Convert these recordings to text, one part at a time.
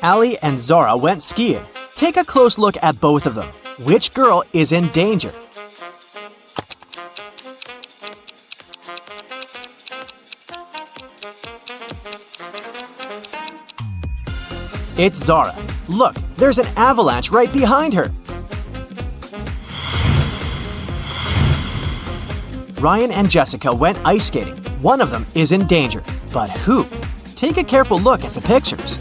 Allie and Zara went skiing. Take a close look at both of them. Which girl is in danger? It's Zara. Look, there's an avalanche right behind her. Ryan and Jessica went ice skating. One of them is in danger. But who? Take a careful look at the pictures.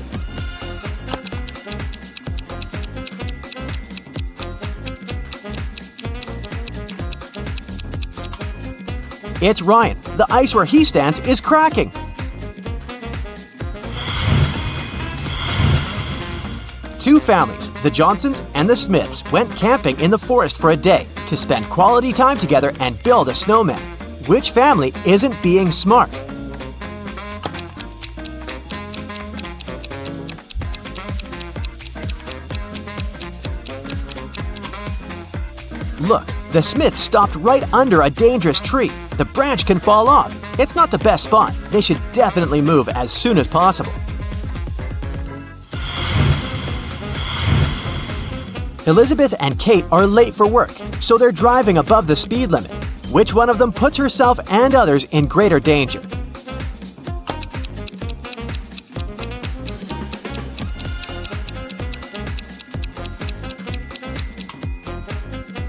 It's Ryan. The ice where he stands is cracking. Two families, the Johnsons and the Smiths, went camping in the forest for a day to spend quality time together and build a snowman. Which family isn't being smart? Look, the Smiths stopped right under a dangerous tree. The branch can fall off. It's not the best spot. They should definitely move as soon as possible. Elizabeth and Kate are late for work, so they're driving above the speed limit. Which one of them puts herself and others in greater danger?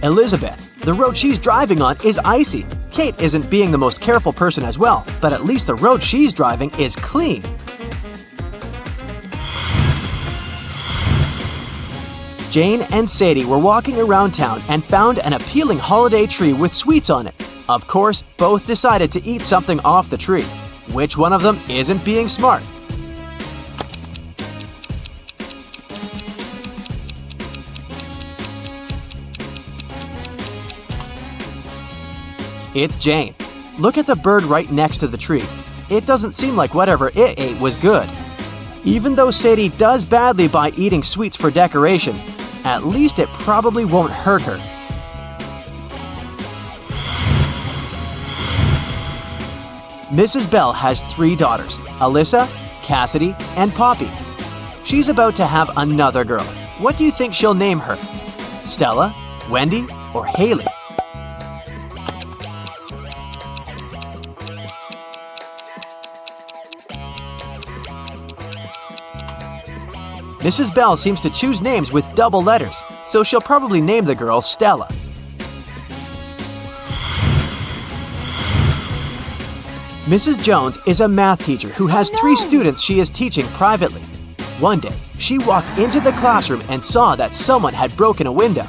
Elizabeth. The road she's driving on is icy. Kate isn't being the most careful person as well, but at least the road she's driving is clean. Jane and Sadie were walking around town and found an appealing holiday tree with sweets on it. Of course, both decided to eat something off the tree. Which one of them isn't being smart? It's Jane. Look at the bird right next to the tree. It doesn't seem like whatever it ate was good. Even though Sadie does badly by eating sweets for decoration, at least it probably won't hurt her. Mrs. Bell has 3 daughters, Alyssa, Cassidy, and Poppy. She's about to have another girl. What do you think she'll name her? Stella, Wendy, or Haley? Mrs. Bell seems to choose names with double letters, so she'll probably name the girl Stella. Mrs. Jones is a math teacher who has 3 students she is teaching privately. One day, she walked into the classroom and saw that someone had broken a window.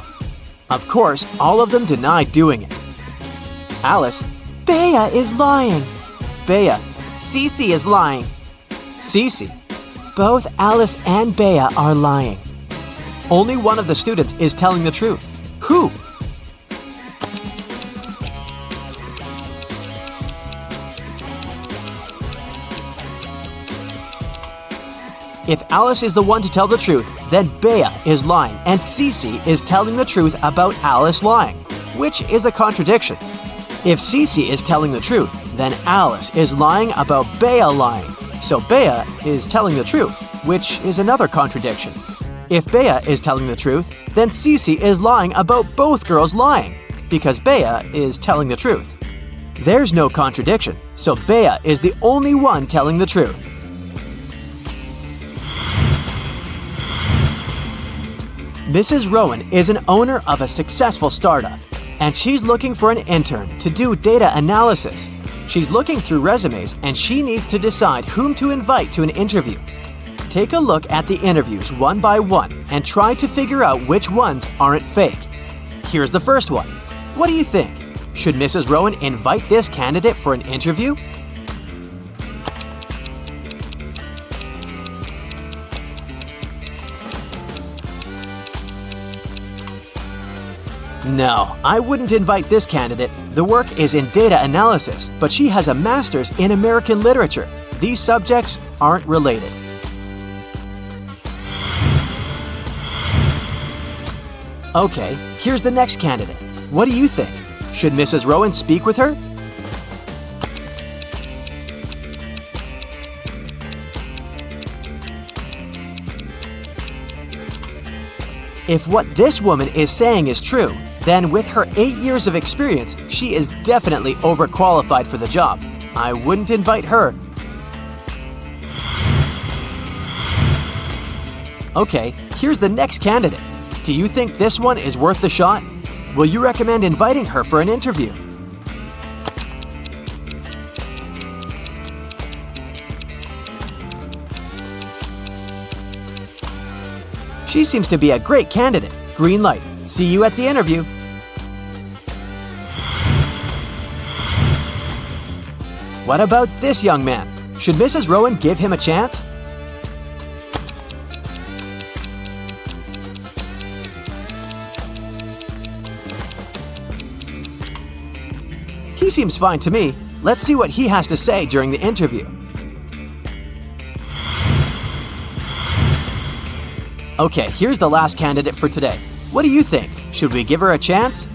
Of course, all of them denied doing it. Alice, Bea is lying. Bea, Cece is lying. Cece, both Alice and Bea are lying. Only one of the students is telling the truth. Who? If Alice is the one to tell the truth, then Bea is lying and Cece is telling the truth about Alice lying, which is a contradiction. If Cece is telling the truth, then Alice is lying about Bea lying. So Bea is telling the truth, which is another contradiction. If Bea is telling the truth, then Cece is lying about both girls lying, because Bea is telling the truth. There's no contradiction, so Bea is the only one telling the truth. Mrs. Rowan is an owner of a successful startup, and she's looking for an intern to do data analysis. She's looking through resumes and she needs to decide whom to invite to an interview. Take a look at the interviews one by one and try to figure out which ones aren't fake. Here's the first one. What do you think? Should Mrs. Rowan invite this candidate for an interview? No, I wouldn't invite this candidate. The work is in data analysis, but she has a master's in American literature. These subjects aren't related. Okay, here's the next candidate. What do you think? Should Mrs. Rowan speak with her? If what this woman is saying is true, then with her 8 years of experience, she is definitely overqualified for the job. I wouldn't invite her. Okay, here's the next candidate. Do you think this one is worth the shot? Will you recommend inviting her for an interview? She seems to be a great candidate. Green light. See you at the interview. What about this young man? Should Mrs. Rowan give him a chance? He seems fine to me. Let's see what he has to say during the interview. Okay, here's the last candidate for today. What do you think? Should we give her a chance?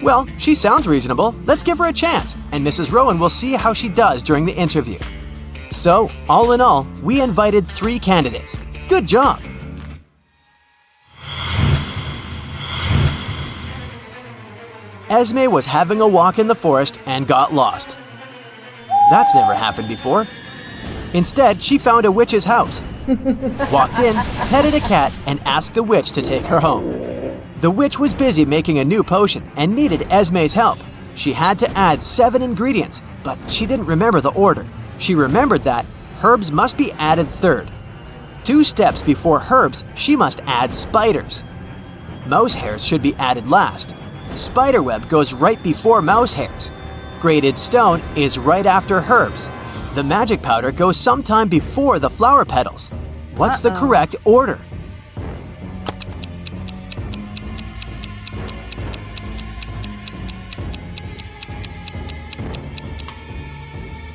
Well, she sounds reasonable. Let's give her a chance, and Mrs. Rowan will see how she does during the interview. So, all in all, we invited 3 candidates. Good job! Esme was having a walk in the forest and got lost. That's never happened before. Instead, she found a witch's house, walked in, petted a cat, and asked the witch to take her home. The witch was busy making a new potion and needed Esme's help. She had to add 7 ingredients, but she didn't remember the order. She remembered that herbs must be added third. 2 steps before herbs, she must add spiders. Mouse hairs should be added last. Spiderweb goes right before mouse hairs. Grated stone is right after herbs. The magic powder goes sometime before the flower petals. What's the correct order?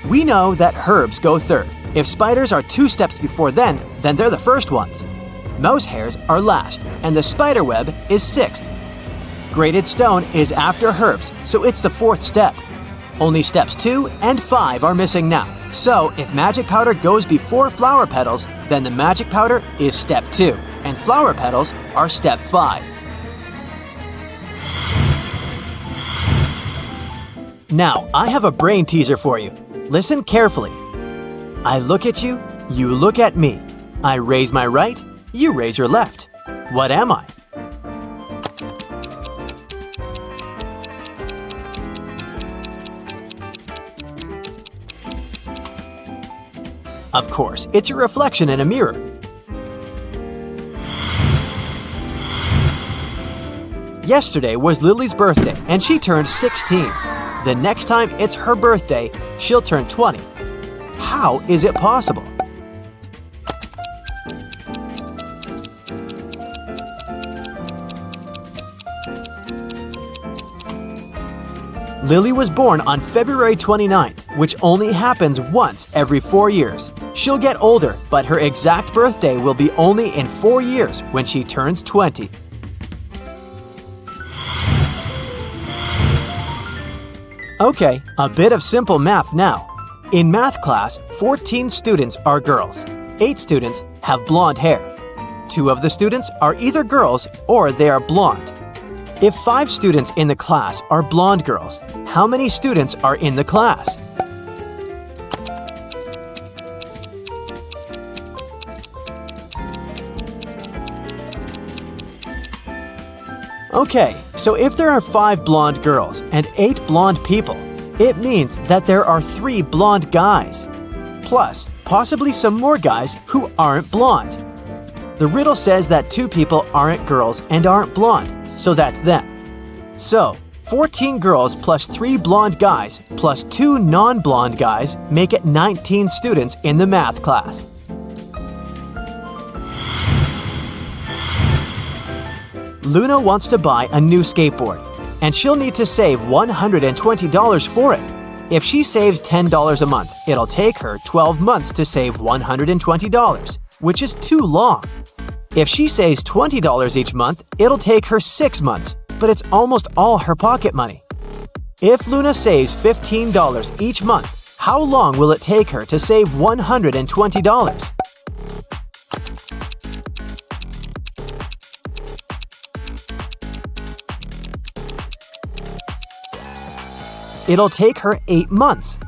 We know that herbs go third. If spiders are 2 steps before then they're the first ones. Mouse hairs are last, and the spiderweb is 6th. Grated stone is after herbs, so it's the 4th step. Only steps 2 and 5 are missing now. So if magic powder goes before flower petals, then the magic powder is step 2, and flower petals are step 5. Now, I have a brain teaser for you. Listen carefully. I look at you, you look at me. I raise my right, you raise your left. What am I? Of course, it's your reflection in a mirror. Yesterday was Lily's birthday, and she turned 16. The next time it's her birthday, she'll turn 20. How is it possible? Lily was born on February 29th, which only happens once every 4 years. She'll get older, but her exact birthday will be only in 4 years when she turns 20. Okay, a bit of simple math now. In math class, 14 students are girls. 8 students have blonde hair. 2 of the students are either girls or they are blonde. If 5 students in the class are blonde girls, how many students are in the class? Okay, so if there are 5 blonde girls and 8 blonde people, it means that there are 3 blonde guys. Plus, possibly some more guys who aren't blonde. The riddle says that 2 people aren't girls and aren't blonde, so that's them. So, 14 girls plus 3 blonde guys plus 2 non-blonde guys make it 19 students in the math class. Luna wants to buy a new skateboard, and she'll need to save $120 for it. If she saves $10 a month, it'll take her 12 months to save $120, which is too long. If she saves $20 each month, it'll take her 6 months, but it's almost all her pocket money. If Luna saves $15 each month, how long will it take her to save $120? It'll take her 8 months.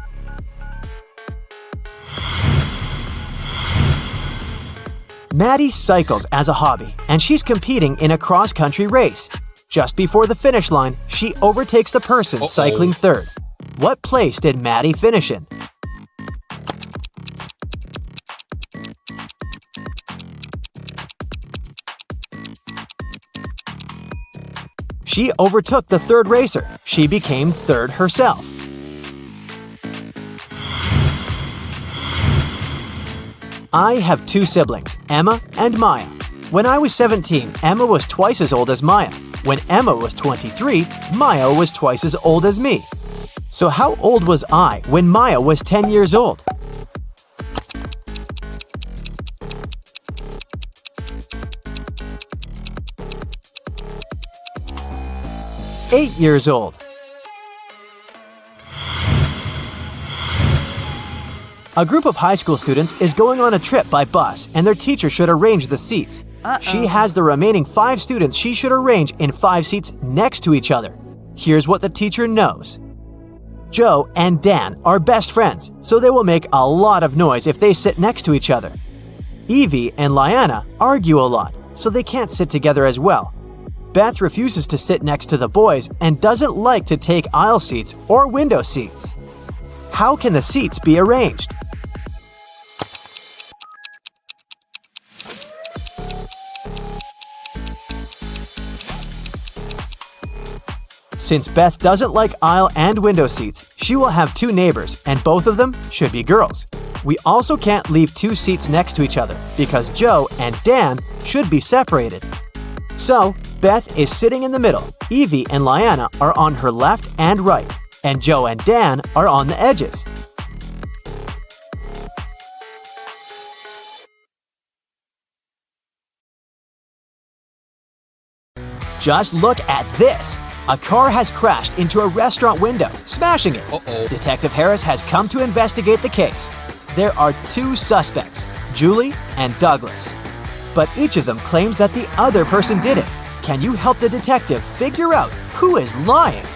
Maddie cycles as a hobby, and she's competing in a cross-country race. Just before the finish line, she overtakes the person cycling third. What place did Maddie finish in? She overtook the third racer. She became third herself. I have 2 siblings, Emma and Maya. When I was 17, Emma was twice as old as Maya. When Emma was 23, Maya was twice as old as me. So how old was I when Maya was 10 years old? 8 years old. A group of high school students is going on a trip by bus, and their teacher should arrange the seats. She has the remaining 5 students she should arrange in 5 seats next to each other. Here's what the teacher knows. Joe and Dan are best friends, so they will make a lot of noise if they sit next to each other. Evie and Liana argue a lot, so they can't sit together as well. Beth refuses to sit next to the boys and doesn't like to take aisle seats or window seats. How can the seats be arranged? Since Beth doesn't like aisle and window seats, she will have 2 neighbors, and both of them should be girls. We also can't leave 2 seats next to each other because Joe and Dan should be separated. So, Beth is sitting in the middle, Evie and Liana are on her left and right, and Joe and Dan are on the edges. Just look at this! A car has crashed into a restaurant window, smashing it. Detective Harris has come to investigate the case. There are 2 suspects, Julie and Douglas. But each of them claims that the other person did it. Can you help the detective figure out who is lying?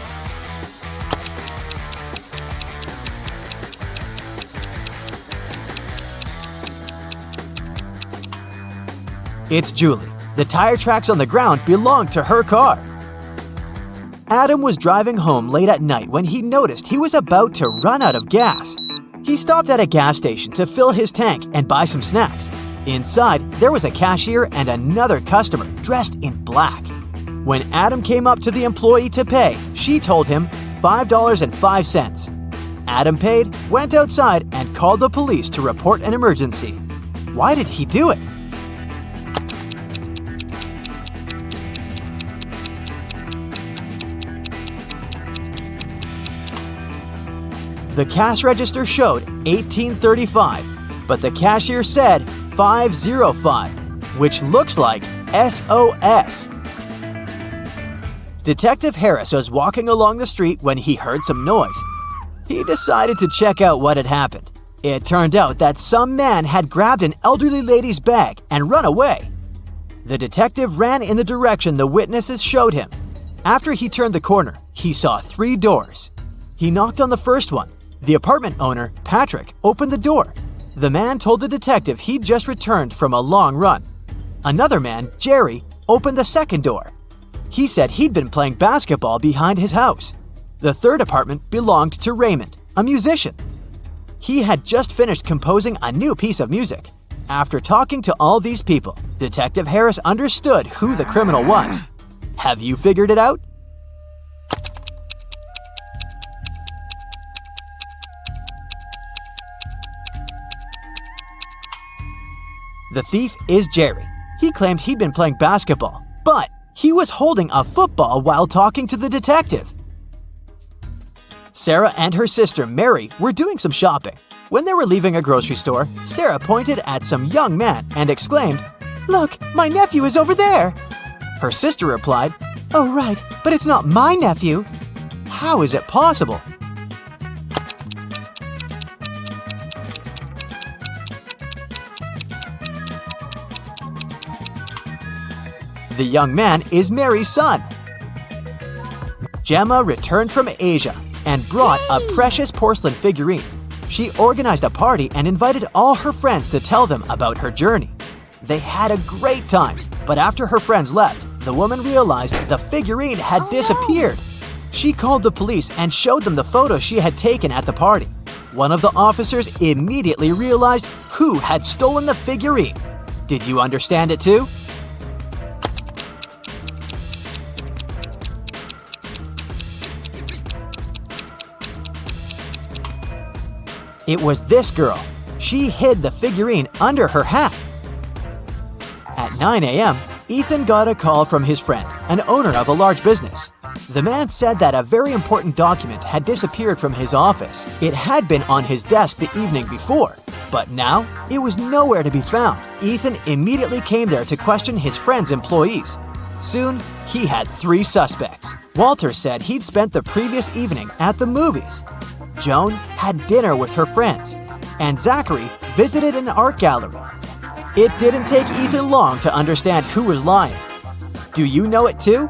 It's Julie. The tire tracks on the ground belong to her car. Adam was driving home late at night when he noticed he was about to run out of gas. He stopped at a gas station to fill his tank and buy some snacks. Inside, there was a cashier and another customer dressed in black. When Adam came up to the employee to pay, she told him $5.05. Adam paid, went outside, and called the police to report an emergency. Why did he do it? The cash register showed $18.35, but the cashier said $5.05, which looks like SOS. Detective Harris was walking along the street when he heard some noise. He decided to check out what had happened. It turned out that some man had grabbed an elderly lady's bag and run away. The detective ran in the direction the witnesses showed him. After he turned the corner, he saw 3 doors. He knocked on the first one. The apartment owner, Patrick, opened the door. The man told the detective he'd just returned from a long run. Another man, Jerry, opened the second door. He said he'd been playing basketball behind his house. The third apartment belonged to Raymond, a musician. He had just finished composing a new piece of music. After talking to all these people, Detective Harris understood who the criminal was. Have you figured it out? The thief is Jerry. He claimed he'd been playing basketball, but he was holding a football while talking to the detective. Sarah and her sister Mary were doing some shopping. When they were leaving a grocery store, Sarah pointed at some young man and exclaimed, "Look, my nephew is over there!" Her sister replied, "Oh right, but it's not my nephew." How is it possible? The young man is Mary's son. Gemma returned from Asia and brought a precious porcelain figurine. She organized a party and invited all her friends to tell them about her journey. They had a great time, but after her friends left, the woman realized the figurine had disappeared. She called the police and showed them the photos she had taken at the party. One of the officers immediately realized who had stolen the figurine. Did you understand it too? It was this girl. She hid the figurine under her hat. At 9 a.m., Ethan got a call from his friend, an owner of a large business. The man said that a very important document had disappeared from his office. It had been on his desk the evening before, but now it was nowhere to be found. Ethan immediately came there to question his friend's employees. Soon, he had 3 suspects. Walter said he'd spent the previous evening at the movies. Joan had dinner with her friends, and Zachary visited an art gallery. It didn't take Ethan long to understand who was lying. Do you know it too?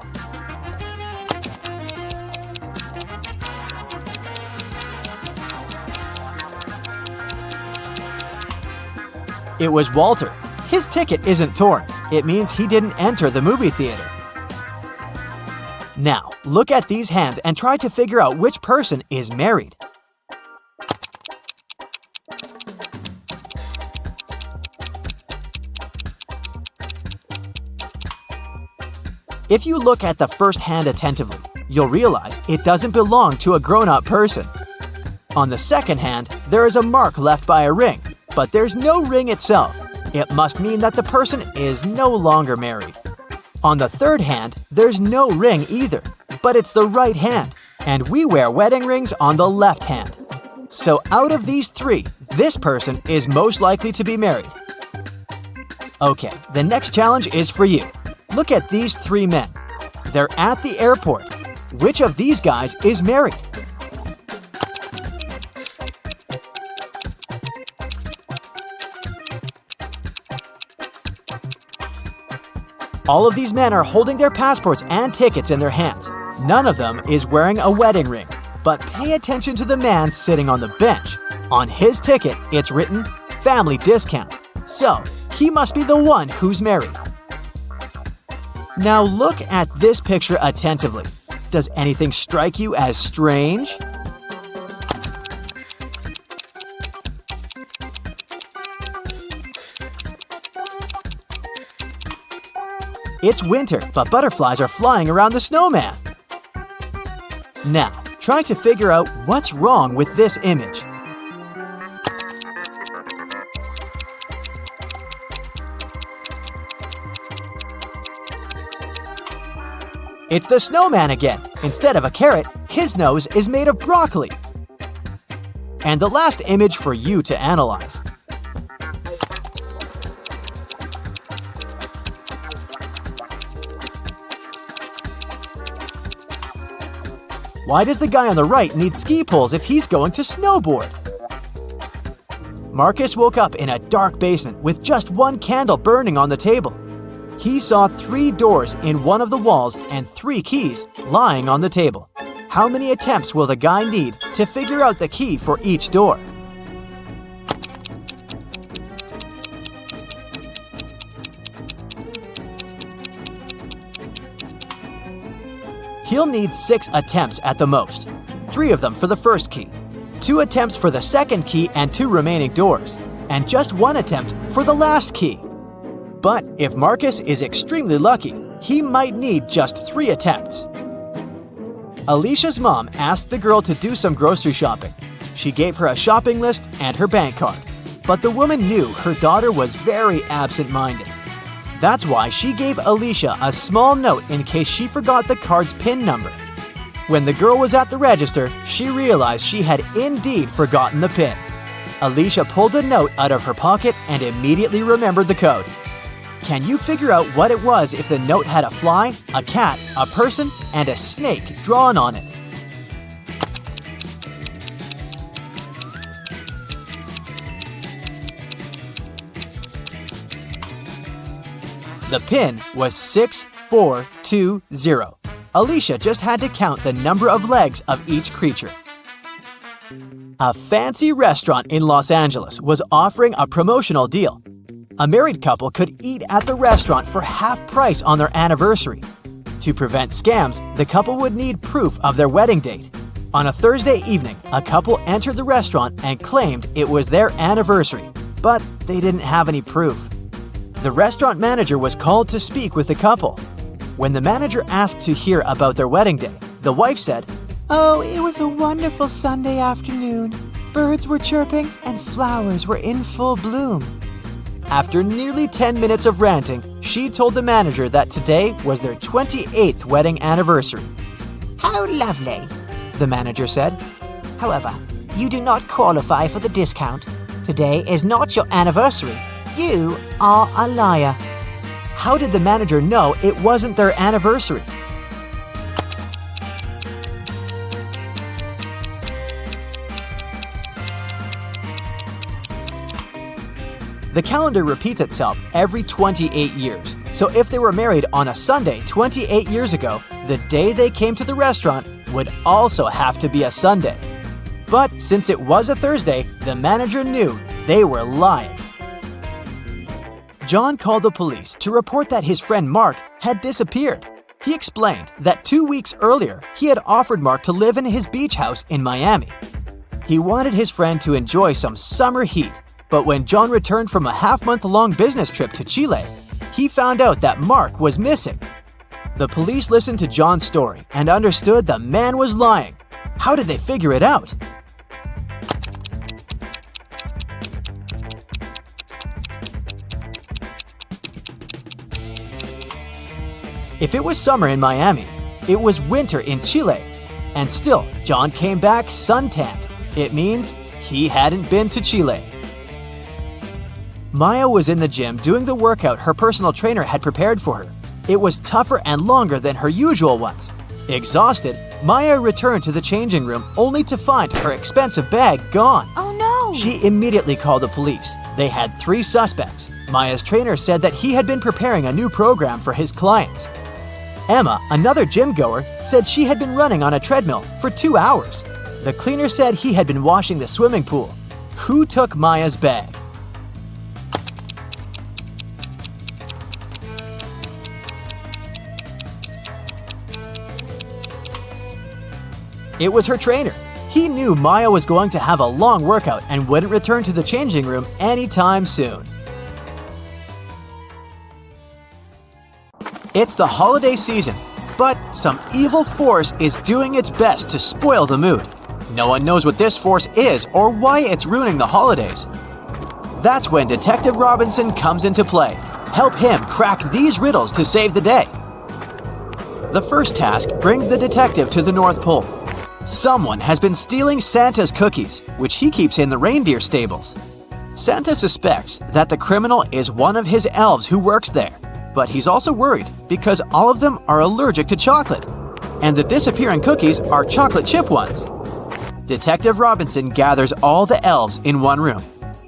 It was Walter. His ticket isn't torn. It means he didn't enter the movie theater. Now, look at these hands and try to figure out which person is married. If you look at the first hand attentively, you'll realize it doesn't belong to a grown-up person. On the second hand, there is a mark left by a ring, but there's no ring itself. It must mean that the person is no longer married. On the third hand, there's no ring either, but it's the right hand, and we wear wedding rings on the left hand. So out of these 3, this person is most likely to be married. Okay, the next challenge is for you. Look at these 3 men. They're at the airport. Which of these guys is married? All of these men are holding their passports and tickets in their hands. None of them is wearing a wedding ring. But pay attention to the man sitting on the bench. On his ticket, it's written, "Family discount." So, he must be the one who's married. Now look at this picture attentively. Does anything strike you as strange? It's winter, but butterflies are flying around the snowman. Now, try to figure out what's wrong with this image. It's the snowman again. Instead of a carrot, his nose is made of broccoli. And the last image for you to analyze. Why does the guy on the right need ski poles if he's going to snowboard? Marcus woke up in a dark basement with just one candle burning on the table. He saw 3 doors in one of the walls and 3 keys lying on the table. How many attempts will the guy need to figure out the key for each door? He'll need 6 attempts at the most, 3 of them for the first key, 2 attempts for the second key and 2 remaining doors, and just 1 attempt for the last key. But if Marcus is extremely lucky, he might need just 3 attempts. Alicia's mom asked the girl to do some grocery shopping. She gave her a shopping list and her bank card. But the woman knew her daughter was very absent-minded. That's why she gave Alicia a small note in case she forgot the card's PIN number. When the girl was at the register, she realized she had indeed forgotten the PIN. Alicia pulled the note out of her pocket and immediately remembered the code. Can you figure out what it was if the note had a fly, a cat, a person, and a snake drawn on it? The pin was 6420. Alicia just had to count the number of legs of each creature. A fancy restaurant in Los Angeles was offering a promotional deal. A married couple could eat at the restaurant for half price on their anniversary. To prevent scams, the couple would need proof of their wedding date. On a Thursday evening, a couple entered the restaurant and claimed it was their anniversary, but they didn't have any proof. The restaurant manager was called to speak with the couple. When the manager asked to hear about their wedding day, the wife said, "Oh, it was a wonderful Sunday afternoon. Birds were chirping and flowers were in full bloom." After nearly 10 minutes of ranting, she told the manager that today was their 28th wedding anniversary. "How lovely," the manager said. "However, you do not qualify for the discount. Today is not your anniversary. You are a liar." How did the manager know it wasn't their anniversary? The calendar repeats itself every 28 years, so if they were married on a Sunday 28 years ago, the day they came to the restaurant would also have to be a Sunday. But since it was a Thursday, the manager knew they were lying. John called the police to report that his friend Mark had disappeared. He explained that 2 weeks earlier, he had offered Mark to live in his beach house in Miami. He wanted his friend to enjoy some summer heat, but when John returned from a half-month-long business trip to Chile, he found out that Mark was missing. The police listened to John's story and understood the man was lying. How did they figure it out? If it was summer in Miami, it was winter in Chile. And still, John came back suntanned. It means he hadn't been to Chile. Maya was in the gym doing the workout her personal trainer had prepared for her. It was tougher and longer than her usual ones. Exhausted, Maya returned to the changing room only to find her expensive bag gone. Oh no! She immediately called the police. They had 3 suspects. Maya's trainer said that he had been preparing a new program for his clients. Emma, another gym goer, said she had been running on a treadmill for 2 hours. The cleaner said he had been washing the swimming pool. Who took Maya's bag? It was her trainer. He knew Maya was going to have a long workout and wouldn't return to the changing room anytime soon. It's the holiday season, but some evil force is doing its best to spoil the mood. No one knows what this force is or why it's ruining the holidays. That's when Detective Robinson comes into play. Help him crack these riddles to save the day. The first task brings the detective to the North Pole. Someone has been stealing Santa's cookies, which he keeps in the reindeer stables. Santa suspects that the criminal is one of his elves who works there, but he's also worried because all of them are allergic to chocolate, and the disappearing cookies are chocolate chip ones. Detective Robinson gathers all the elves in one room.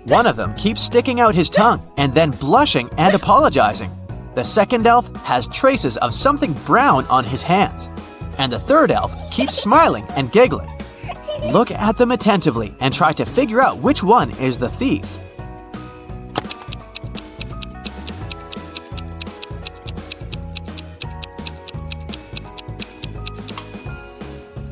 One of them keeps sticking out his tongue and then blushing and apologizing. The second elf has traces of something brown on his hands. And the third elf keeps smiling and giggling. Look at them attentively and try to figure out which one is the thief.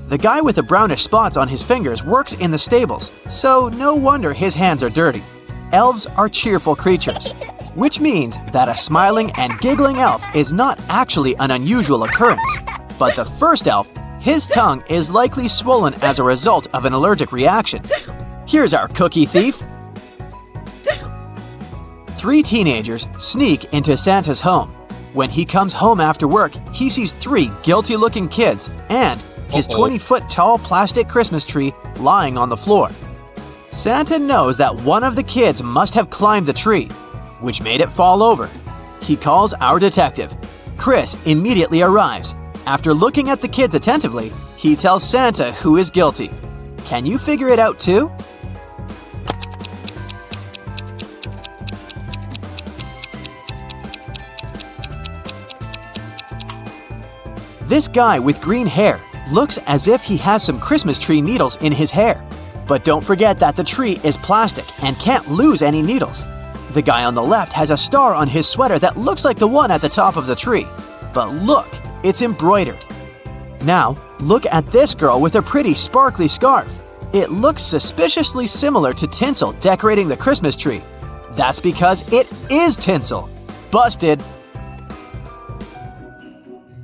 The guy with the brownish spots on his fingers works in the stables, so no wonder his hands are dirty. Elves are cheerful creatures, which means that a smiling and giggling elf is not actually an unusual occurrence. But the first elf, his tongue is likely swollen as a result of an allergic reaction. Here's our cookie thief. 3 teenagers sneak into Santa's home. When he comes home after work, he sees 3 guilty-looking kids and his 20-foot-tall plastic Christmas tree lying on the floor. Santa knows that one of the kids must have climbed the tree, which made it fall over. He calls our detective. Chris immediately arrives. After looking at the kids attentively, he tells Santa who is guilty. Can you figure it out too? This guy with green hair looks as if he has some Christmas tree needles in his hair. But don't forget that the tree is plastic and can't lose any needles. The guy on the left has a star on his sweater that looks like the one at the top of the tree. But look, it's embroidered. Now, look at this girl with a pretty sparkly scarf. It looks suspiciously similar to tinsel decorating the Christmas tree. That's because it is tinsel. Busted!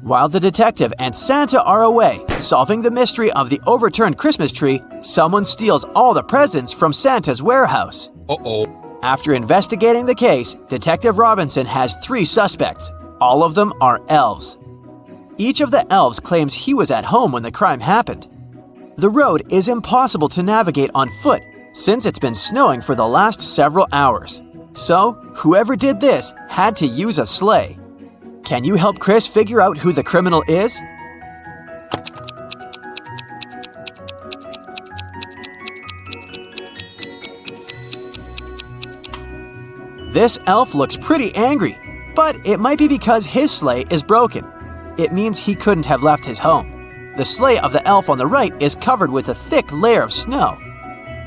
While the detective and Santa are away, solving the mystery of the overturned Christmas tree, someone steals all the presents from Santa's warehouse. Uh-oh. After investigating the case, Detective Robinson has 3 suspects. All of them are elves. Each of the elves claims he was at home when the crime happened. The road is impossible to navigate on foot since it's been snowing for the last several hours. So, whoever did this had to use a sleigh. Can you help Chris figure out who the criminal is? This elf looks pretty angry, but it might be because his sleigh is broken. It means he couldn't have left his home. The sleigh of the elf on the right is covered with a thick layer of snow.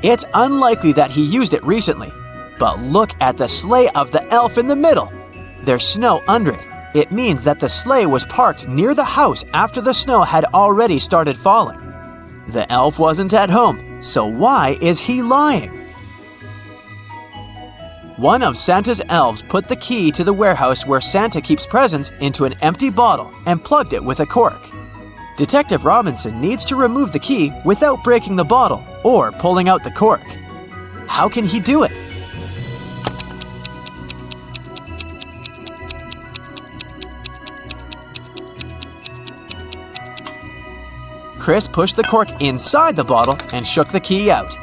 It's unlikely that he used it recently. But look at the sleigh of the elf in the middle. There's snow under it. It means that the sleigh was parked near the house after the snow had already started falling. The elf wasn't at home, so why is he lying? One of Santa's elves put the key to the warehouse where Santa keeps presents into an empty bottle and plugged it with a cork. Detective Robinson needs to remove the key without breaking the bottle or pulling out the cork. How can he do it? Chris pushed the cork inside the bottle and shook the key out.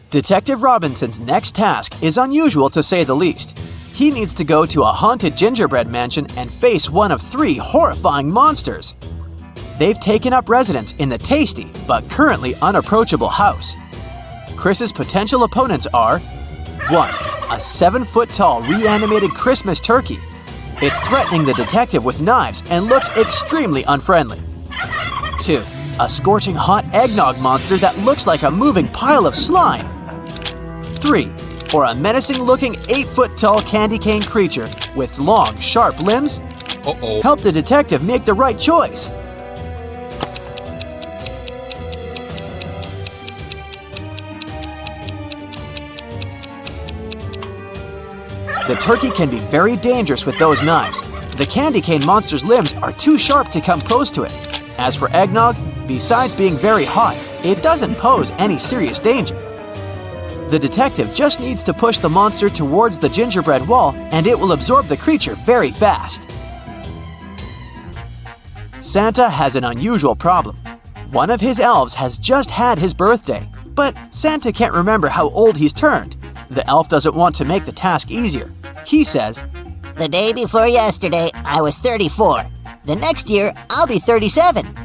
Detective Robinson's next task is unusual to say the least. He needs to go to a haunted gingerbread mansion and face one of 3 horrifying monsters. They've taken up residence in the tasty but currently unapproachable house. Chris's potential opponents are 1. A 7-foot-tall reanimated Christmas turkey. It's threatening the detective with knives and looks extremely unfriendly. 2. A scorching hot eggnog monster that looks like a moving pile of slime. 3. Or a menacing-looking 8-foot-tall candy cane creature with long, sharp limbs? Uh-oh. Help the detective make the right choice. The turkey can be very dangerous with those knives. The candy cane monster's limbs are too sharp to come close to it. As for eggnog, besides being very hot, it doesn't pose any serious danger. The detective just needs to push the monster towards the gingerbread wall and it will absorb the creature very fast. Santa has an unusual problem. One of his elves has just had his birthday, but Santa can't remember how old he's turned. The elf doesn't want to make the task easier. He says, The day before yesterday, I was 34. The next year, I'll be 37.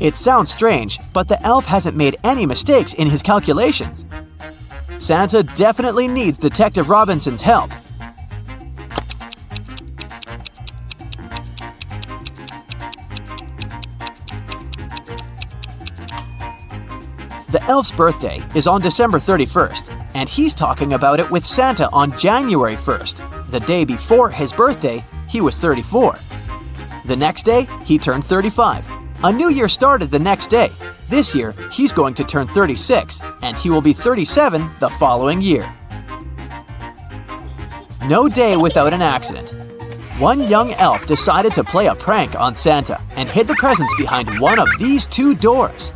It sounds strange, but the elf hasn't made any mistakes in his calculations. Santa definitely needs Detective Robinson's help. The elf's birthday is on December 31st, and he's talking about it with Santa on January 1st. The day before his birthday, he was 34. The next day, he turned 35. A new year started the next day. This year, he's going to turn 36, and he will be 37 the following year. No day without an accident. One young elf decided to play a prank on Santa and hid the presents behind one of these 2 doors.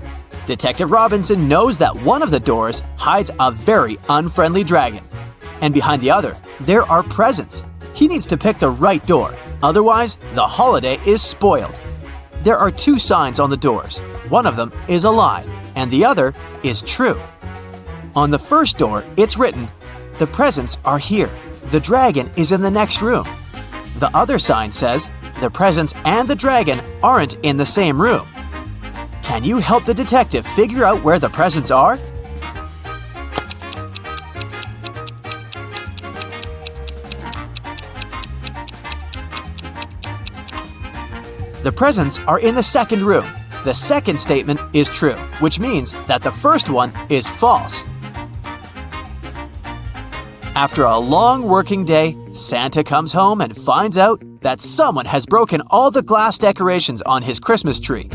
Detective Robinson knows that one of the doors hides a very unfriendly dragon, and behind the other, there are presents. He needs to pick the right door, otherwise the holiday is spoiled. There are 2 signs on the doors. One of them is a lie, and the other is true. On the first door, it's written, "The presents are here. The dragon is in the next room." The other sign says, "The presents and the dragon aren't in the same room." Can you help the detective figure out where the presents are? The presents are in the second room. The second statement is true, which means that the first one is false. After a long working day, Santa comes home and finds out that someone has broken all the glass decorations on his Christmas tree.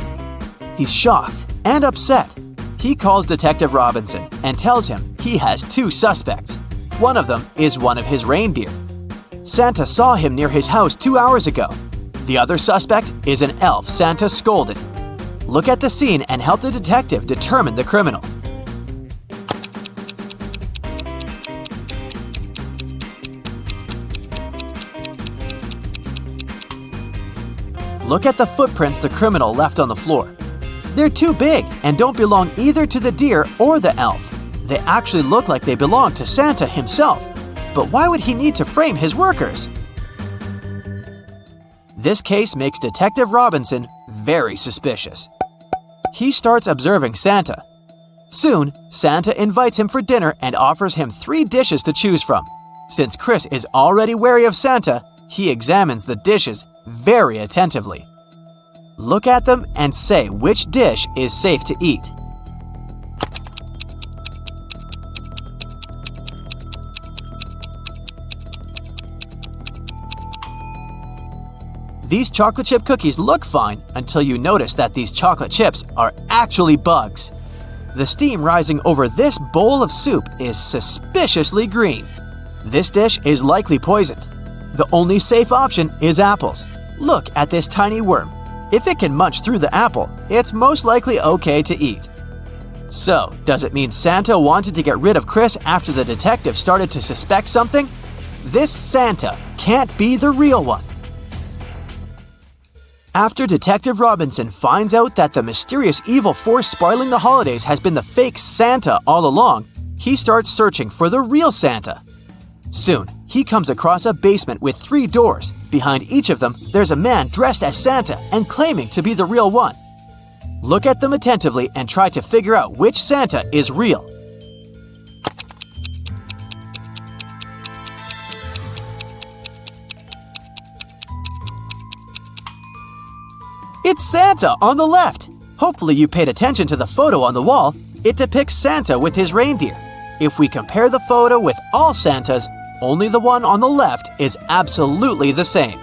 He's shocked and upset. He calls Detective Robinson and tells him he has two suspects. One of them is one of his reindeer. Santa saw him near his house 2 hours ago. The other suspect is an elf Santa scolded. Look at the scene and help the detective determine the criminal. Look at the footprints the criminal left on the floor. They're too big and don't belong either to the deer or the elf. They actually look like they belong to Santa himself. But why would he need to frame his workers? This case makes Detective Robinson very suspicious. He starts observing Santa. Soon, Santa invites him for dinner and offers him 3 dishes to choose from. Since Chris is already wary of Santa, he examines the dishes very attentively. Look at them and say which dish is safe to eat. These chocolate chip cookies look fine until you notice that these chocolate chips are actually bugs. The steam rising over this bowl of soup is suspiciously green. This dish is likely poisoned. The only safe option is apples. Look at this tiny worm. If it can munch through the apple, it's most likely okay to eat. So, does it mean Santa wanted to get rid of Chris after the detective started to suspect something? This Santa can't be the real one. After Detective Robinson finds out that the mysterious evil force spoiling the holidays has been the fake Santa all along, he starts searching for the real Santa. Soon, he comes across a basement with 3 doors. Behind each of them, there's a man dressed as Santa and claiming to be the real one. Look at them attentively and try to figure out which Santa is real. It's Santa on the left! Hopefully you paid attention to the photo on the wall. It depicts Santa with his reindeer. If we compare the photo with all Santas, only the one on the left is absolutely the same.